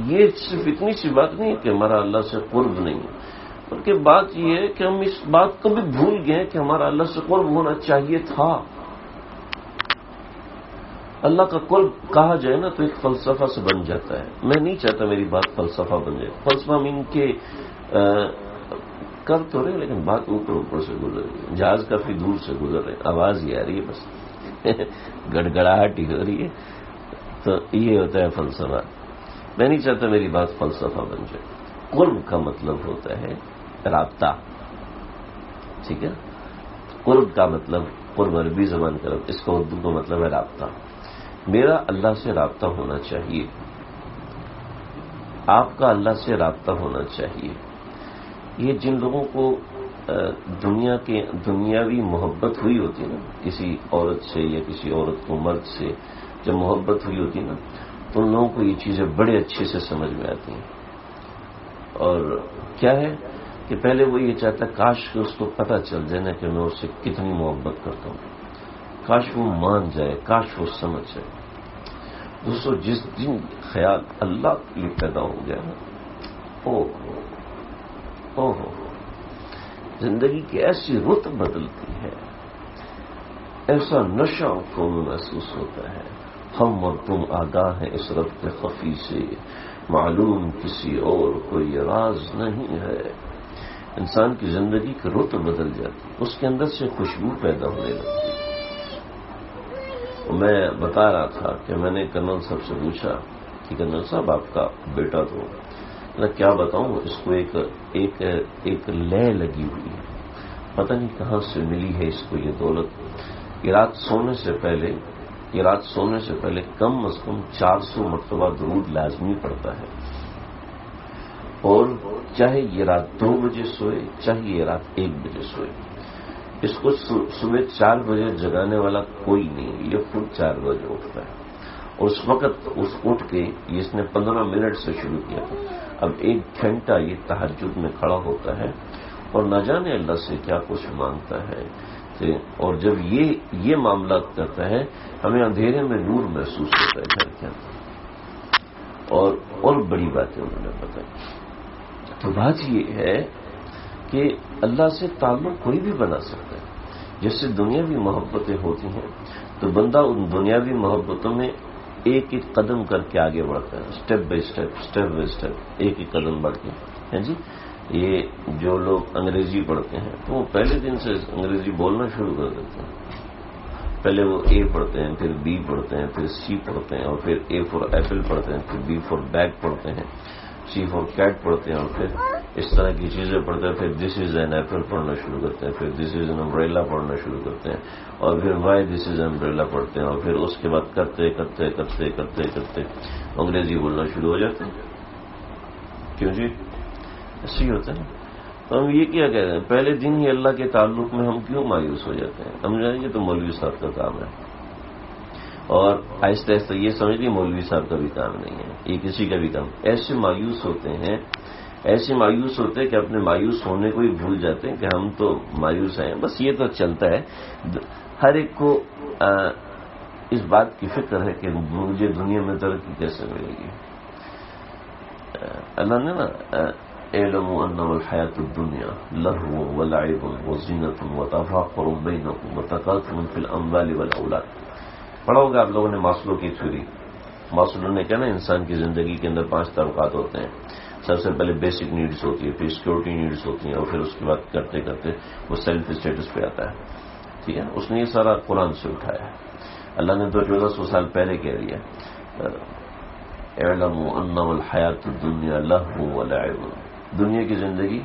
یہ صرف اتنی سی بات نہیں ہے کہ ہمارا اللہ سے قرب نہیں ہے، بلکہ بات یہ ہے کہ ہم اس بات کو بھی بھول گئے کہ ہمارا اللہ سے قرب ہونا چاہیے تھا۔ اللہ کا قرب کہا جائے نا تو ایک فلسفہ سے بن جاتا ہے۔ میں نہیں چاہتا میری بات فلسفہ بن جائے، فلسفہ ہم ان کے کر تو رہے لیکن بات اوپر اوپر سے گزر رہی ہے، جہاز کافی دور سے گزر رہے، آواز ہی آ رہی ہے، بس گڑگڑاہٹ ہی ہو رہی ہے، تو یہ ہوتا ہے فلسفہ۔ میں نہیں چاہتا میری بات فلسفہ بن جائے۔ قرب کا مطلب ہوتا ہے رابطہ، ٹھیک ہے؟ قرب کا مطلب، قرب عربی زبان کا، اس کا اردو کا مطلب ہے رابطہ۔ میرا اللہ سے رابطہ ہونا چاہیے، آپ کا اللہ سے رابطہ ہونا چاہیے۔ یہ جن لوگوں کو دنیاوی محبت ہوئی ہوتی ہے نا، کسی عورت سے یا کسی عورت کو مرد سے جب محبت ہوئی ہوتی ہے نا، تو ان لوگوں کو یہ چیزیں بڑے اچھے سے سمجھ میں آتی ہیں۔ اور کیا ہے کہ پہلے وہ یہ چاہتا ہے کاش کہ اس کو پتہ چل جائے نا کہ میں اس سے کتنی محبت کرتا ہوں، کاش وہ مان جائے، کاش وہ سمجھ جائے۔ دوستو جس دن خیال اللہ کے لیے پیدا ہو گیا نا، او زندگی کی ایسی رت بدلتی ہے، ایسا نشہ کو محسوس ہوتا ہے، ہم اور تم آگاہ ہیں اس ربط خفی سے، معلوم کسی اور کو یہ راز نہیں ہے۔ انسان کی زندگی کی رت بدل جاتی، اس کے اندر سے خوشبو پیدا ہونے لگتی۔ میں بتا رہا تھا کہ میں نے کرنل صاحب سے پوچھا کہ کرنل صاحب آپ کا بیٹا تو میں کیا بتاؤں، اس کو ایک لے لگی ہوئی ہے، پتہ نہیں کہاں سے ملی ہے اس کو یہ دولت۔ یہ رات سونے سے پہلے کم از کم 400 مرتبہ درود لازمی پڑتا ہے، اور چاہے یہ رات 2 بجے سوئے، چاہے یہ رات 1 بجے سوئے، اس کو صبح 4 بجے جگانے والا کوئی نہیں، یہ خود 4 بجے اٹھتا ہے، اور اس وقت اٹھ کے یہ اس نے 15 منٹ سے شروع کیا تھا، اب 1 گھنٹہ یہ تہجد میں کھڑا ہوتا ہے اور نہ جانے اللہ سے کیا کچھ مانگتا ہے۔ اور جب یہ معاملات کرتا ہے، ہمیں اندھیرے میں نور محسوس ہوتا ہے گھر کے اندر، اور بڑی باتیں انہوں نے بتائی۔ تو بات یہ ہے کہ اللہ سے تعلق کوئی بھی بنا سکتا ہے۔ جیسے دنیاوی محبتیں ہوتی ہیں تو بندہ ان دنیاوی محبتوں میں ایک ایک قدم کر کے آگے بڑھتا ہے، اسٹیپ بائی اسٹیپ ایک ایک قدم بڑھ کے، ہیں جی۔ یہ جو لوگ انگریزی پڑھتے ہیں تو وہ پہلے دن سے انگریزی بولنا شروع کر دیتے ہیں۔ پہلے وہ اے پڑھتے ہیں، پھر بی پڑھتے ہیں، پھر سی پڑھتے ہیں، اور پھر اے فار ایپل پڑھتے ہیں، پھر بی فار بیگ پڑھتے ہیں، سی فار کیٹ پڑھتے ہیں، اور پھر اس طرح کی چیزیں پڑھتے ہیں۔ پھر دس از این ایپل پڑھنا شروع کرتے ہیں، پھر دس از این امبریلا پڑھنا شروع کرتے ہیں، اور پھر وائی دس از امبریلا پڑھتے ہیں، اور پھر اس کے بعد کرتے انگریزی بولنا شروع ہو جاتے ہیں۔ کیوں جی؟ ایسے ہی ہوتا ہے۔ تو ہم یہ کیا کہہ رہے ہیں، پہلے دن ہی اللہ کے تعلق میں ہم کیوں مایوس ہو جاتے ہیں؟ ہم جانیں گے تو مولوی صاحب کا کام ہے، اور آہستہ آہستہ یہ سمجھ لیے مولوی صاحب کا بھی کام نہیں ہے، یہ کسی کا بھی کام۔ ایسے مایوس ہوتے ہیں کہ اپنے مایوس ہونے کو ہی بھول جاتے ہیں کہ ہم تو مایوس ہیں، بس یہ تو چلتا ہے۔ ہر ایک کو اس بات کی فکر ہے کہ مجھے دنیا میں ترقی کیسے ملے گی۔ اللہ نے نا اعلموا انما الحیاۃ الدنیا لہو ولعب وزینۃ وتفاخر بینکم وتکاثر فی الاموال والاولاد، پڑھا ہوگا آپ لوگوں نے ماسلو کی تھیوری، ماسلو نے کہا نا انسان کی زندگی کے اندر 5 طبقات ہوتے ہیں. سب سے پہلے بیسک نیڈس ہوتی ہے, پھر سیکورٹی نیڈس ہوتی ہیں, اور پھر اس کے بعد کرتے کرتے وہ سیلف اسٹیٹس پہ آتا ہے. ٹھیک ہے, اس نے یہ سارا قرآن سے اٹھایا ہے. اللہ نے تو 1400 سال پہلے کہہ دیا اعلموا انما الحیات الدنیا لہو ولعب, دنیا کی زندگی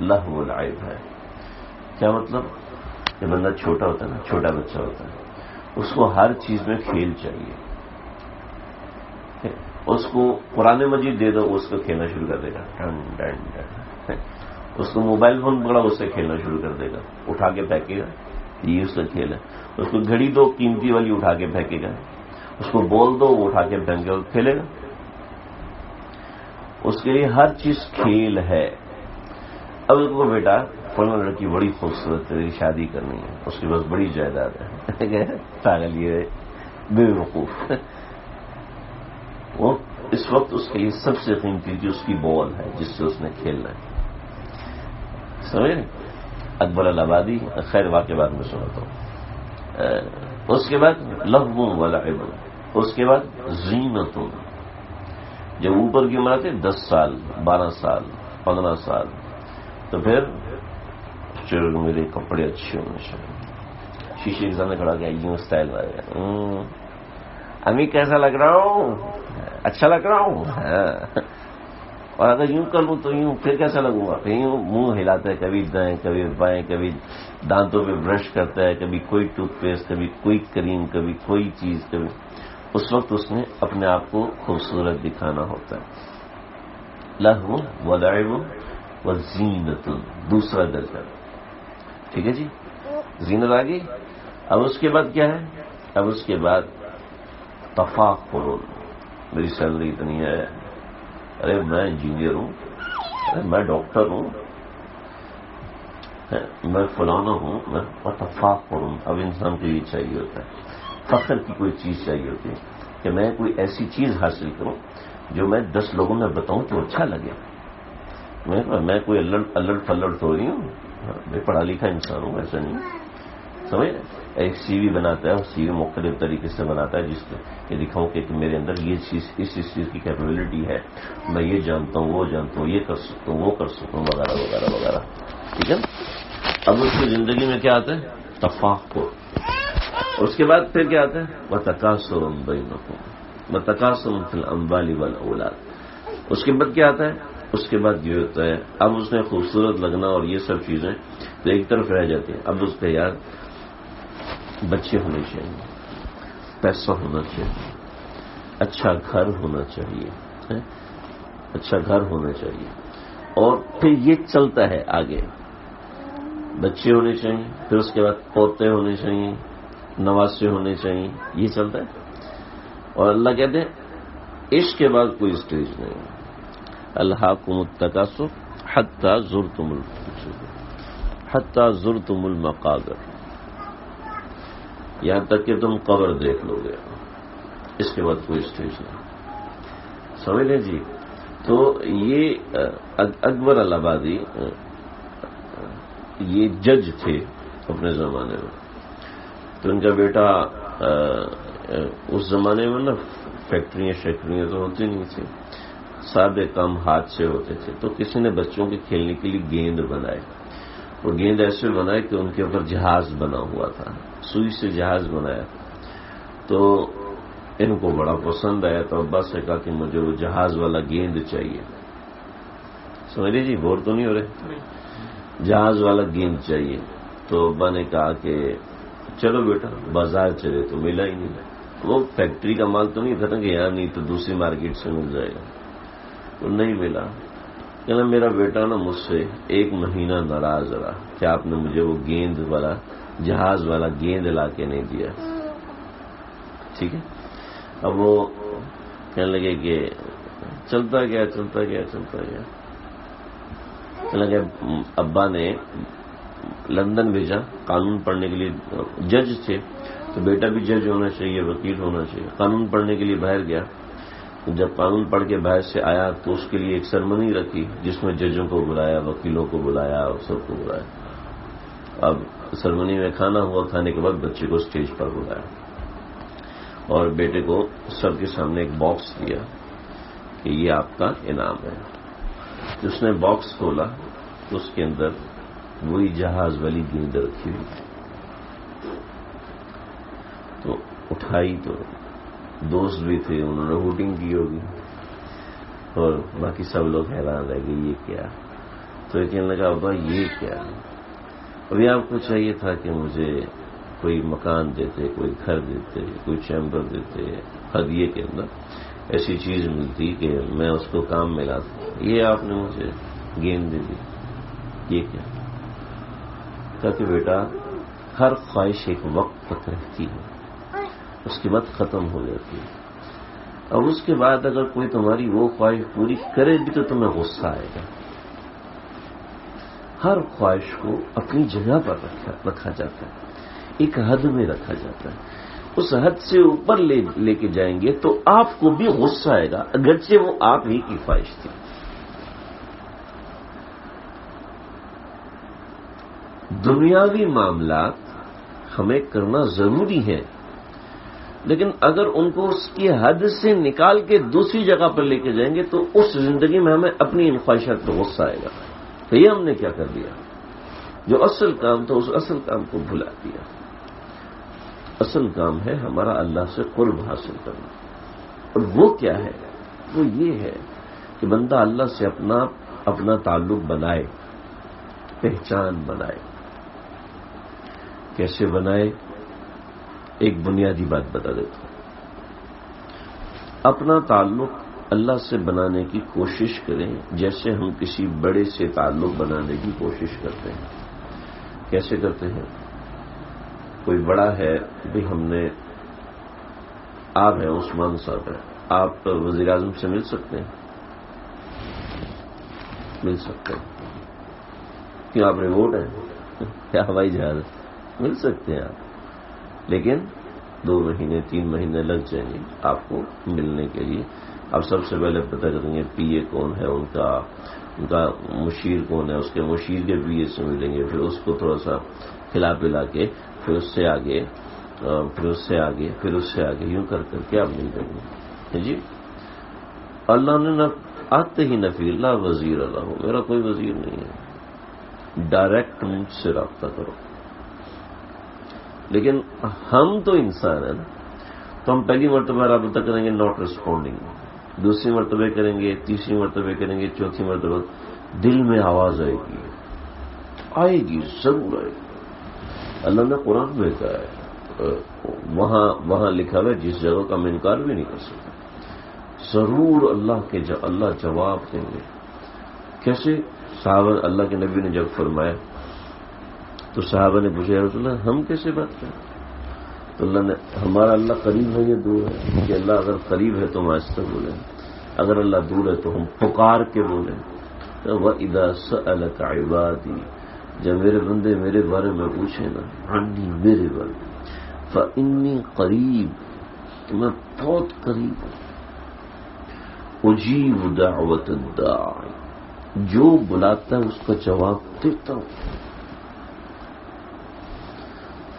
لہو ولعب ہے. کیا مطلب؟ کہ بندہ چھوٹا ہوتا ہے نا, چھوٹا بچہ ہوتا ہے, اس کو ہر چیز میں کھیل چاہیے. اس کو قرآن مجید دے دو, اس کو کھیلنا شروع کر دے گا. اس کو موبائل فون پکڑا, اس سے کھیلنا شروع کر دے گا, اٹھا کے پھینکے گا, یہ اس کا کھیل ہے. اس کو گھڑی دو قیمتی والی, اٹھا کے پھینکے گا. اس کو بول دو, وہ اٹھا کے پھینکے گا, کھیلے گا. اس کے لیے ہر چیز کھیل ہے. اب اس کو بیٹا فلاں لڑکی بڑی خوبصورت ہے, شادی کرنی ہے, اس کے پاس بڑی جائیداد ہے, پاگل یہ بے وقوف. وہ اس وقت اس کے لیے سب سے قیمتی چیز اس کی بال ہے جس سے اس نے کھیلنا ہے. سمجھ نہیں؟ اکبر الآبادی, خیر واقعہ بعد میں سناتا ہوں. اس کے بعد لہو ولعب, اس کے بعد زینت. جب اوپر کی عمر آتی 10 سال 12 سال 15 سال تو پھر میرے کپڑے اچھے ہونے چاہیے. شیشے کے سامنے کھڑا گیا, یوں اسٹائل آ گیا, امی کیسا لگ رہا ہوں, اچھا لگ رہا ہوں. اور اگر یوں کر لوں تو یوں, پھر کیسا لگوں گا؟ پھر یوں منہ ہلاتا ہے, کبھی دائیں کبھی بائیں, کبھی دانتوں پہ برش کرتا ہے, کبھی کوئی ٹوتھ پیسٹ, کبھی کوئی کریم, کبھی کوئی چیز, کبھی. اس وقت اس نے اپنے آپ کو خوبصورت دکھانا ہوتا ہے. لہو ولعب وزینت, دوسرا درجہ. ٹھیک ہے جی, زینت آ گئی. اب اس کے بعد کیا ہے؟ اب اس کے بعد تفاخر. میری سیلری اتنی ہے, ارے میں انجینئر ہوں, ارے میں ڈاکٹر ہوں, میں فلانا ہوں, میں تفاخر ہوں. اب انسان کو یہ چاہیے ہوتا ہے, فخر کی کوئی چیز چاہیے ہوتی ہے کہ میں کوئی ایسی چیز حاصل کروں جو میں 10 لوگوں میں بتاؤں تو اچھا لگے. میں کوئی الڑ پلڑ تو نہیں ہوں, میں پڑھا لکھا انسان ہوں, ایسا نہیں. سمجھ ایک سی وی بناتا ہے, اور سی وی مختلف طریقے سے بناتا ہے جس کے دکھاؤں کہ میرے اندر یہ چیز, اس چیز کی کیپیبلٹی ہے, میں یہ جانتا ہوں, وہ جانتا ہوں, یہ کر سکتا ہوں, وہ کر سکتا ہوں, وغیرہ وغیرہ وغیرہ. ٹھیک ہے. اب اس کی زندگی میں کیا آتا ہے؟ تفاخر. اس کے بعد پھر کیا آتا ہے؟ وتکاثر بینکم وتکاثر فی الاموال والاولاد. اس کے بعد کیا آتا ہے؟ اس کے بعد یہ ہوتا ہے اب اس نے خوبصورت لگنا اور یہ سب چیزیں تو ایک طرف رہ جاتی ہیں. اب اس پہ یار بچے ہونے چاہیے, پیسہ ہونا چاہیے, اچھا گھر ہونا چاہیے, اچھا گھر ہونا چاہیے. اور پھر یہ چلتا ہے آگے, بچے ہونے چاہیے, پھر اس کے بعد پوتے ہونے چاہیے, نواسے ہونے چاہیے, یہ چلتا ہے. اور اللہ کہتے ہیں عشق کے بعد کوئی اسٹیج نہیں. الہاکم التکاثر حتی زرتم المقابر, یہاں تک کہ تم قبر دیکھ لو گے, اس کے بعد کوئی اسٹیج نہیں. سمجھ لیں جی. تو یہ اکبر الآبادی یہ جج تھے اپنے زمانے میں. تو ان کا بیٹا اس زمانے میں نا فیکٹریاں تو ہوتی نہیں تھی, سادے کام ہاتھ سے ہوتے تھے. تو کسی نے بچوں کے کھیلنے کے لیے گیند بنائے, اور گیند ایسے بنائے کہ ان کے اوپر جہاز بنا ہوا تھا, سوئی سے جہاز بنایا. تو ان کو بڑا پسند آیا, تو ابا سے کہا کہ مجھے وہ جہاز والا گیند چاہیے. سمجھ لیجیے, بور تو نہیں ہو رہے, جہاز والا گیند چاہیے. تو ابا نے کہا کہ چلو بیٹا بازار چلے. تو ملا ہی نہیں. وہ فیکٹری کا مال تو نہیں تھا نا کہ یہاں نہیں تو دوسری مارکیٹ سے مل جائے گا, تو نہیں ملا. کہنا میرا بیٹا نا مجھ سے 1 مہینہ ناراض رہا کہ آپ نے مجھے وہ گیند والا جہاز والا گیند لا کے نہیں دیا. ٹھیک ہے. اب وہ کہنے لگے کہ چلتا گیا. ابا نے لندن بھیجا قانون پڑھنے کے لیے. جج تھے تو بیٹا بھی جج ہونا چاہیے, وکیل ہونا چاہیے. قانون پڑھنے کے لیے باہر گیا. جب قانون پڑھ کے باہر سے آیا تو اس کے لیے ایک سرمنی رکھی جس میں ججوں کو بلایا, وکیلوں کو بلایا, اور سب کو بلایا. اب سرمنی میں کھانا ہوا, کھانے کے بعد بچے کو اسٹیج پر بلایا. اور بیٹے کو سب کے سامنے ایک باکس دیا کہ یہ آپ کا انعام ہے. اس نے باکس کھولا تو اس کے اندر وہی جہاز والی گیند رکھی ہوئی تھی. تو اٹھائی تو دوست بھی تھے, انہوں نے ہوٹنگ کی ہوگی اور باقی سب لوگ حیران رہ گئے یہ کیا. تو یہ کہنے لگا ابا یہ کیا, ابھی آپ کو چاہیے تھا کہ مجھے کوئی مکان دیتے, کوئی گھر دیتے, کوئی چیمبر دیتے, ہدیے کے اندر ایسی چیز ملتی کہ میں اس کو کام میں لاتا. یہ آپ نے مجھے گیند دے دی, یہ کیا. کہا کہ بیٹا ہر خواہش ایک وقت تک رہتی ہے, اس کے بعد ختم ہو جاتی ہے. اب اس کے بعد اگر کوئی تمہاری وہ خواہش پوری کرے بھی تو تمہیں غصہ آئے گا. ہر خواہش کو اپنی جگہ پر رکھا جاتا ہے, ایک حد میں رکھا جاتا ہے. اس حد سے اوپر لے کے جائیں گے تو آپ کو بھی غصہ آئے گا, اگرچہ وہ آپ ہی کی خواہش تھی. دنیاوی معاملات ہمیں کرنا ضروری ہے, لیکن اگر ان کو اس کی حد سے نکال کے دوسری جگہ پر لے کے جائیں گے تو اس زندگی میں ہمیں اپنی ان خواہشات پہ غصہ آئے گا. تو یہ ہم نے کیا کر دیا, جو اصل کام تھا اس اصل کام کو بھلا دیا. اصل کام ہے ہمارا اللہ سے قرب حاصل کرنا, اور وہ کیا ہے, وہ یہ ہے کہ بندہ اللہ سے اپنا تعلق بنائے, پہچان بنائے. کیسے بنائے؟ ایک بنیادی بات بتا دیتا ہوں. اپنا تعلق اللہ سے بنانے کی کوشش کریں جیسے ہم کسی بڑے سے تعلق بنانے کی کوشش کرتے ہیں. کیسے کرتے ہیں؟ کوئی بڑا ہے, بھی ہم نے, آپ ہیں عثمان صاحب ہیں, آپ وزیر اعظم سے مل سکتے ہیں؟ مل سکتے ہیں. کیوں آپ ریموٹ ہیں یا ہوائی جہاز؟ مل سکتے ہیں آپ, لیکن 2 مہینے 3 مہینے لگ جائیں گے آپ کو ملنے کے لیے. آپ سب سے پہلے پتہ کریں گے پی اے کون ہے ان کا مشیر کون ہے, اس کے مشیر کے پی اے سے ملیں گے, پھر اس کو تھوڑا سا کھلا پلا کے پھر اس سے آگے پھر اس سے آگے پھر اس سے آگے یوں کر کے آپ مل جائیں گے. جی اللہ نے نہ آتے ہی نفیر لا وزیر اللہ ہو, میرا کوئی وزیر نہیں ہے, ڈائریکٹ مجھ سے رابطہ کرو. لیکن ہم تو انسان ہیں نا, تو ہم پہلی مرتبہ رابطہ کریں گے ناٹ ریسپونڈنگ, دوسری مرتبہ کریں گے, تیسری مرتبہ کریں گے, چوتھی مرتبہ دل میں آواز آئے گی ضرور آئے گی. اللہ نے قرآن میں کہا ہے, وہاں لکھا ہوا ہے جس جگہ کا ہم انکار بھی نہیں کر سکتے, ضرور اللہ جواب دیں گے. کیسے؟ صحابہ, اللہ کے نبی نے جب فرمایا تو صحابہ نے پوچھا یا رسول اللہ ہم کیسے بات کریں؟ تو اللہ نے, ہمارا اللہ قریب ہے یا دور ہے؟ کہ اللہ اگر قریب ہے تو ہم آہستہ بولیں, اگر اللہ دور ہے تو ہم پکار کے بولیں. وَإِذَا سَأَلَكَ عِبَادِي, جب میرے بندے میرے بارے میں پوچھیں نا, عنی میرے بارے, فَإِنِّي قریب, میں بہت قریب ہوں, اجیب دعوت الداعی, جو بلاتا ہے اس کا جواب دیتا ہوں.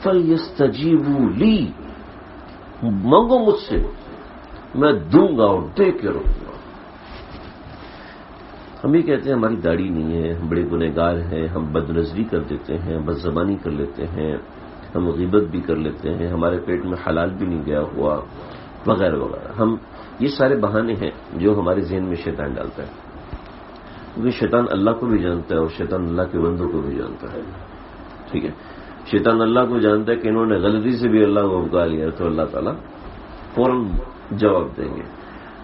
فَلْيَسْتَجِيبُوا لِي, مانگو مجھ سے, میں دوں گا اور دے کے رہوں گا. ہم یہ کہتے ہیں ہماری داڑھی نہیں ہے, ہم بڑے گنہگار ہیں, ہم بد نظری کر دیتے ہیں, بد زبانی کر لیتے ہیں, ہم غیبت بھی کر لیتے ہیں, ہمارے پیٹ میں حلال بھی نہیں گیا ہوا, وغیرہ وغیرہ. یہ سارے بہانے ہیں جو ہمارے ذہن میں شیطان ڈالتا ہے, کیونکہ شیطان اللہ کو بھی جانتا ہے اور شیطان اللہ کے بندوں کو بھی جانتا ہے. ٹھیک ہے, شیطان اللہ کو جانتا ہے کہ انہوں نے غلطی سے بھی اللہ کو پکار لیا تو اللہ تعالیٰ فوراً جواب دیں گے.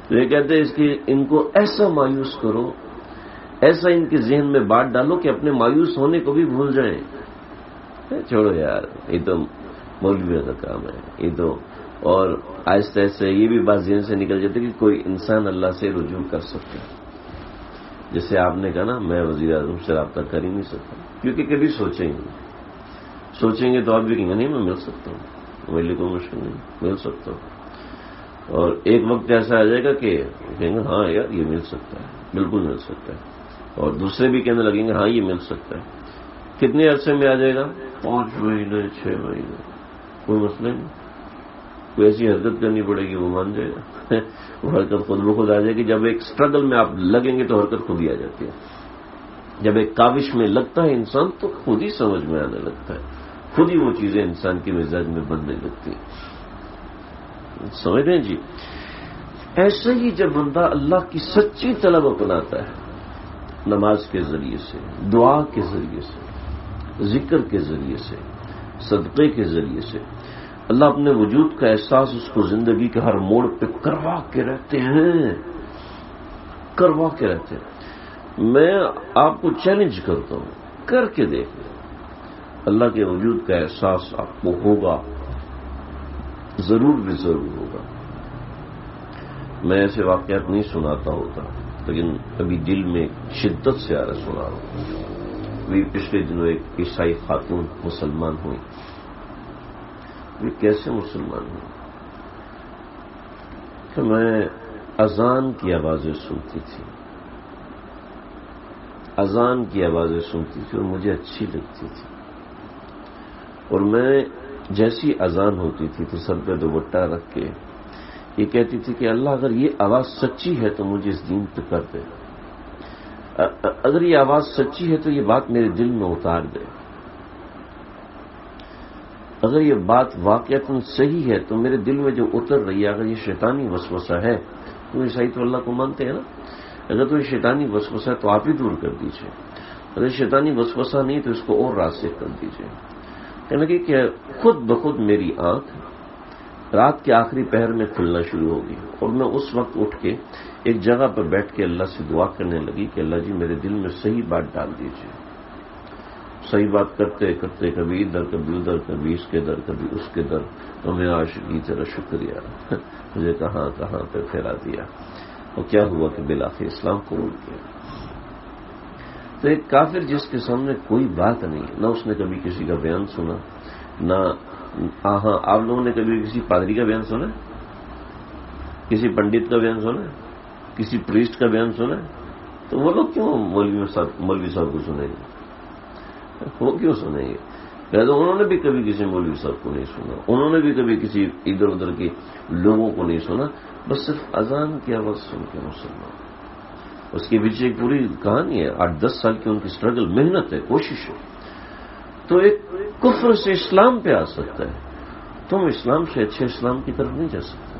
تو یہ کہتے ہیں ان کو ایسا مایوس کرو, ایسا ان کے ذہن میں بات ڈالو کہ اپنے مایوس ہونے کو بھی بھول جائیں. چھوڑو یار, یہ تو مولویوں کا کام ہے, یہ تو, اور آہستہ آہستہ یہ بھی بات ذہن سے نکل جاتی کہ کوئی انسان اللہ سے رجوع کر سکتا ہے. جیسے آپ نے کہا نا میں وزیر اعظم سے رابطہ کر ہی نہیں سکتا, کیونکہ کبھی سوچیں گے تو آپ بھی کہیں گے نہیں میں مل سکتا ہوں, میرے لیے کوئی مشکل نہیں, مل سکتا ہوں. اور ایک وقت ایسا آ جائے گا کہ کہیں گے ہاں یار یہ مل سکتا ہے, بالکل مل سکتا ہے, اور دوسرے بھی کہنے لگیں گے ہاں یہ مل سکتا ہے. کتنے عرصے میں آ جائے گا؟ 5 مہینے 6 مہینے, کوئی مسئلہ نہیں, کوئی ایسی حرکت کرنی پڑے گی وہ مان جائے گا وہ حرکت خود بخود آ جائے گی. جب ایک اسٹرگل میں آپ لگیں گے تو حرکت خود ہی آ جاتی ہے. جب ایک کاوش میں لگتا ہے انسان تو خود ہی سمجھ میں آنے لگتا ہے, خود ہی وہ چیزیں انسان کے مزاج میں بننے لگتی ہیں. سمجھ رہے ہیں جی؟ ایسے ہی جب بندہ اللہ کی سچی طلب اپناتا ہے, نماز کے ذریعے سے, دعا کے ذریعے سے, ذکر کے ذریعے سے, صدقے کے ذریعے سے, اللہ اپنے وجود کا احساس اس کو زندگی کے ہر موڑ پہ کروا کے رہتے ہیں, کروا کے رہتے ہیں. میں آپ کو چیلنج کرتا ہوں, کر کے دیکھیں, اللہ کے وجود کا احساس آپ کو ہوگا, ضرور بھی ضرور ہوگا. میں ایسے واقعات نہیں سناتا ہوتا, لیکن ابھی دل میں شدت سے آ رہا سنا رہا ہوں. ابھی پچھلے دنوں ایک عیسائی خاتون مسلمان ہوئی. وہ کیسے مسلمان ہوئی کہ میں اذان کی آوازیں سنتی تھی, اذان کی آوازیں سنتی تھی اور مجھے اچھی لگتی تھی, اور میں جیسی اذان ہوتی تھی تو سر پہ دوپٹہ رکھ کے یہ کہتی تھی کہ اللہ اگر یہ آواز سچی ہے تو مجھے اس دین پہ کر دے, اگر یہ آواز سچی ہے تو یہ بات میرے دل میں اتار دے, اگر یہ بات واقعتاً صحیح ہے تو میرے دل میں جو اتر رہی ہے, اگر یہ شیطانی وسوسہ ہے تو عیسائی تو اللہ کو مانتے ہیں نا, اگر تو یہ شیطانی وسوسہ ہے تو آپ ہی دور کر دیجئے, اگر شیطانی وسوسہ نہیں تو اس کو اور راستے کر دیجئے. کہنے لگی کہ خود بخود میری آنکھ رات کے آخری پہر میں کھلنا شروع ہوگی, اور میں اس وقت اٹھ کے ایک جگہ پر بیٹھ کے اللہ سے دعا کرنے لگی کہ اللہ جی میرے دل میں صحیح بات ڈال دیجیے. صحیح بات کرتے کرتے کبھی ادھر کبھی ادھر, کبھی اس کے در کبھی اس کے در, تو میں عاشقی تیرا شکریہ, مجھے کہاں کہاں پہ پھیلا دیا. اور کیا ہوا کہ بالآخر اسلام قبول کیا. تو ایک کافر جس کے سامنے کوئی بات نہیں, نہ اس نے کبھی کسی کا بیان سنا, نہ ہاں آپ لوگوں نے کبھی کسی پادری کا بیان سنا, کسی پنڈت کا بیان سنا, کسی پریسٹ کا بیان سنا, تو وہ لوگ کیوں مولوی صاحب کو سنیں گے؟ وہ کیوں سنیں گے؟ تو انہوں نے بھی کبھی کسی مولوی صاحب کو نہیں سنا, انہوں نے بھی کبھی کسی ادھر ادھر کے لوگوں کو نہیں سنا, بس صرف اذان کی آواز سن کے مسلمان. اس کے پیچھے ایک پوری کہانی ہے, 8-10 سال کی ان کی اسٹرگل, محنت ہے, کوشش ہے. تو ایک کفر سے اسلام پہ آ سکتا ہے, تم اسلام سے اچھے اسلام کی طرف نہیں جا سکتے.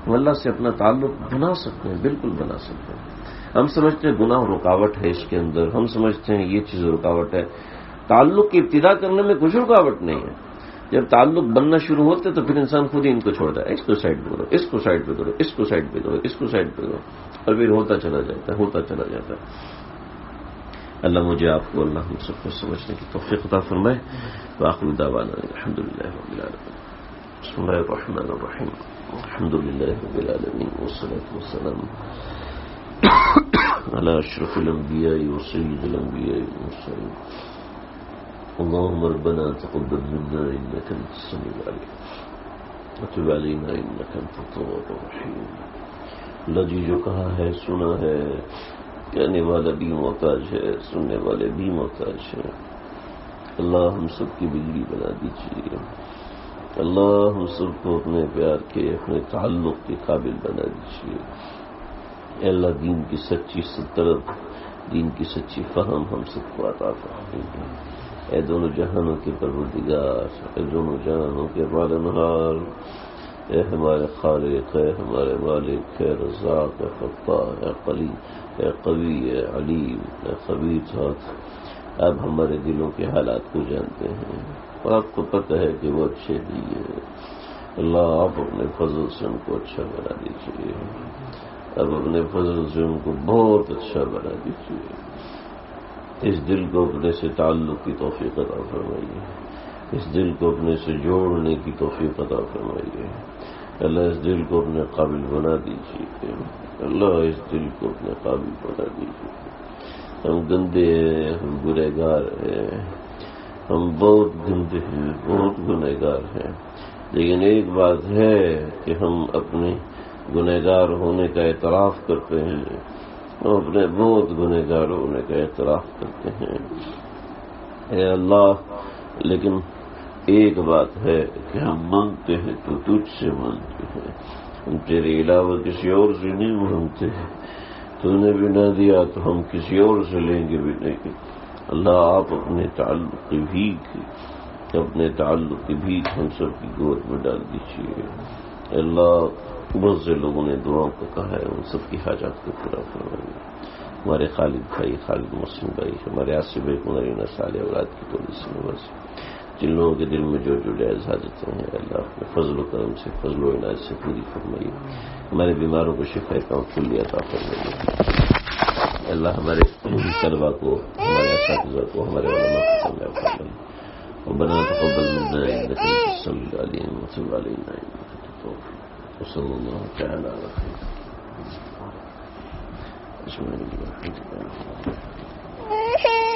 ہم اللہ سے اپنا تعلق بنا سکتے ہیں, بالکل بنا سکتے ہیں. ہم سمجھتے ہیں گناہ رکاوٹ ہے اس کے اندر, ہم سمجھتے ہیں یہ چیز رکاوٹ ہے. تعلق کی ابتدا کرنے میں کچھ رکاوٹ نہیں ہے. جب تعلق بننا شروع ہوتے تو پھر انسان خود ہی ان کو چھوڑتا ہے, اس کو سائڈ پہ کرو, اس کو سائڈ پہ کرو, اس کو سائڈ پہ کرو, اس کو سائڈ پہ کرو, اور پھر ہوتا چلا جاتا ہے, ہوتا چلا جاتا ہے. اللہ مجھے آپ کو, اللہ ہم سب کو سمجھنے کی توفیق عطا فرمائے. وآخر دعوانا الحمدللہ رب العالمین. بسم اللہ الرحمن الرحیم. الحمدللہ رب العالمین والصلاة والسلام علی اشرف الانبیاء وسید الانبیاء والمرسلین. اللهم ربنا تقبل منا انك انت السميع العليم وتب علينا انك انت التواب الرحيم. اللہ جی جو کہا ہے سنا ہے, کہنے والا بھی محتاج ہے, سننے والے بھی محتاج ہیں. اللہ ہم سب کی بگڑی بنا دیجیے. اللہ ہم سب کو اپنے پیار کے, اپنے تعلق کے قابل بنا دیجیے. اے اللہ دین کی سچی طرف, دین کی سچی فہم ہم سب کو عطا فرمائیے. اے دونوں جہانوں کے پروردگار, اے دونوں جہانوں کے پالنہار, اے ہمارے خالق, اے ہمارے مالک, اے رزاق, اے فتاح, اے قلی, اے قوی, اے علیم, اے خبیر ذات. آپ ہمارے دلوں کے حالات کو جانتے ہیں, اور آپ کو پتہ ہے کہ وہ اچھے نہیں ہیں. اللہ آپ اپنے فضل سے ان کو اچھا بنا دیجیے. آپ اپنے فضل سے ان کو بہت اچھا بنا دیجیے. اس دل کو اپنے سے تعلق کی توفیق عطا فرمائیے. اس دل کو اپنے سے جوڑنے کی توفیق عطا فرمائیے. اللہ اس دل کو اپنے قابل بنا دیجیے. اللہ اس دل کو اپنے قابل بنا دیجیے. ہم گندے ہیں, ہم گنہگار ہیں, ہم بہت گندے ہیں, بہت گنہگار ہیں, لیکن ایک بات ہے کہ ہم اپنے گنہگار ہونے کا اعتراف کرتے ہیں, ہم اپنے بہت گنہگار ہونے کا اعتراف کرتے ہیں. اے اللہ, لیکن ایک بات ہے کہ ہم مانگتے ہیں تو تجھ سے مانگتے ہیں، ہم تیرے علاوہ کسی اور سے نہیں مانگتے ہیں، تو نے بھی نہ دیا تو ہم کسی اور سے لیں گے بھی نہیں۔ اللہ آپ اپنے تعلق بھی ہم سب کی گود میں ڈال دیجیے۔ اللہ بہت سے لوگوں نے دعاؤں کو کہا ہے، ان سب کی حاجات کو پورا فرمائیے۔ ہمارے خالد بھائی، خالد محسن بھائی، ہمارے آصف بھائی کو نرینا سال اولاد کی توڑی سے نواز، جن لوگوں کے دل میں جو جائز حاجتیں ہیں اللہ اپنے فضل و کرم سے، فضل و عنایت سے پوری فرمائیے۔ ہمارے بیماروں کو شفا کامل عطا فرمائیے۔ اللہ ہمارے طلبا کو، ہمارے اساتذہ کو، ہمارے علماء کو کامیاب فرمائیے۔ ربنا تقبل منا انك انت السميع العليم وتب علينا انك انت التواب الرحيم وصلى الله تعالى على خير اجمعين.